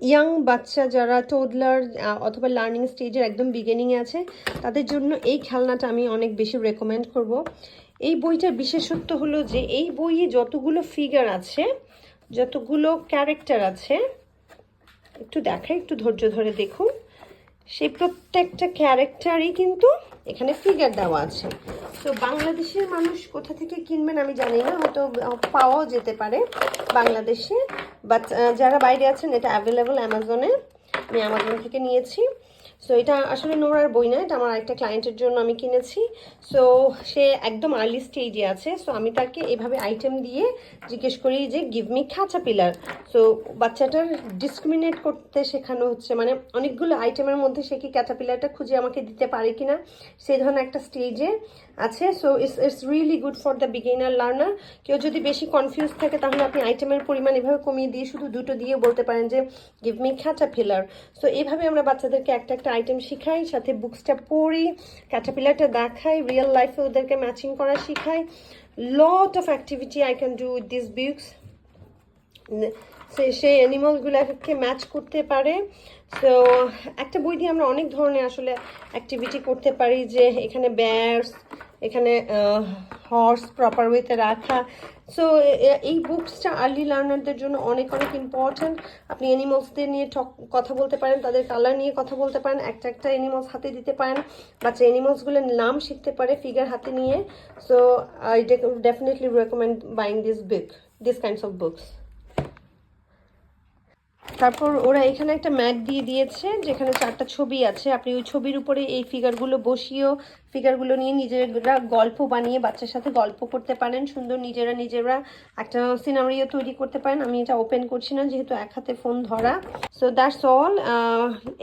Young বাচ্চা যারা টোডলার অথবা লার্নিং স্টেজের একদম বিগিনিংয়ে আছে তাদের জন্য এই খেলনাটা আমি অনেক বেশি রেকমেন্ড করব। এই বইটার বিশেষত্ব হলো যে এই বইয়ে যতগুলো ফিগার আছে, যতগুলো ক্যারেক্টার আছে, একটু দেখাই, একটু ধৈর্য ধরে দেখুন। সেই প্রত্যেকটা ক্যারেক্টারই কিন্তু এখানে ফিগার দেওয়া আছে। তো বাংলাদেশের মানুষ কোথা থেকে কিনবেন আমি জানি না, হয়তো পাওয়াও যেতে পারে বাংলাদেশে, বাট যারা বাইরে আছেন এটা অ্যাভেলেবল অ্যামাজনে। আমি অ্যামাজন থেকে নিয়েছি। সো এটা আসলে নোরার বই না, এটা আমার একটা ক্লায়েন্টের জন্য আমি কিনেছি। সো সে একদম আর্লি স্টেজে আছে। সো আমি তাকে এভাবে আইটেম দিয়ে জিজ্ঞেস করি যে গিভ মি ক্যাটারপিলার। সো বাচ্চাটার ডিসক্রিমিনেট করতে শেখানো হচ্ছে, মানে অনেকগুলো আইটেমের মধ্যে সে কি ক্যাটারপিলারটা খুঁজে আমাকে দিতে পারে কিনা, সেই ধরনের একটা স্টেজে আছে। So it's really good for the beginner learner. কেউ যদি বেশি কনফিউজ থাকে তাহলে আপনি আইটেমের পরিমাণ এভাবে কমিয়ে দিয়ে শুধু দুটো দিয়ে বলতে পারেন যে গিভ মি ক্যাটারপিলার। সো এইভাবে আমরা বাচ্চাদেরকে একটা একটা আইটেম শিখাই, সাথে বুকসটা পড়ি, ক্যাটারপিলারটা দেখাই, রিয়েল লাইফে ওদেরকে ম্যাচিং করা শিখাই। Lot of activity I can do with this books. সেই অ্যানিমালগুলোকে ম্যাচ করতে পারে। সো একটা বই দিয়ে আমরা অনেক ধরনের আসলে অ্যাক্টিভিটি করতে পারি, যে এখানে বেয়ার্স, এখানে হর্স প্রপার ওয়েতে রাখা। সো এই বুকসটা আর্লি লার্নারদের জন্য অনেক অনেক ইম্পর্ট্যান্ট। আপনি অ্যানিমালসদের নিয়ে কথা বলতে পারেন, তাদের কালার নিয়ে কথা বলতে পারেন, একটা একটা অ্যানিমালস হাতে দিতে পারেন, বাচ্চা অ্যানিমালসগুলোর নাম শিখতে পারে ফিগার হাতে নিয়ে। So I definitely recommend buying this kinds of books. তারপর ওরা এখানে একটা ম্যাট দিয়ে দিয়েছে যেখানে 4টা ছবি আছে। আপনি ওই ছবির উপরে এই ফিগারগুলো বসিয়েও ফিগারগুলো নিয়ে নিজেরা গল্প বানিয়ে বাচ্চার সাথে গল্প করতে পারেন, সুন্দর নিজেরা একটা সিনারিও তৈরি করতে পারেন। আমি এটা ওপেন করছি না যেহেতু এক হাতে ফোন ধরা। So that's all.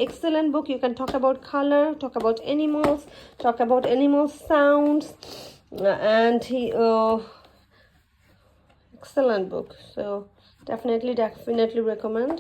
Excellent book. You can talk about colour, talk about animals, talk about animal sounds, and excellent book. So definitely recommend.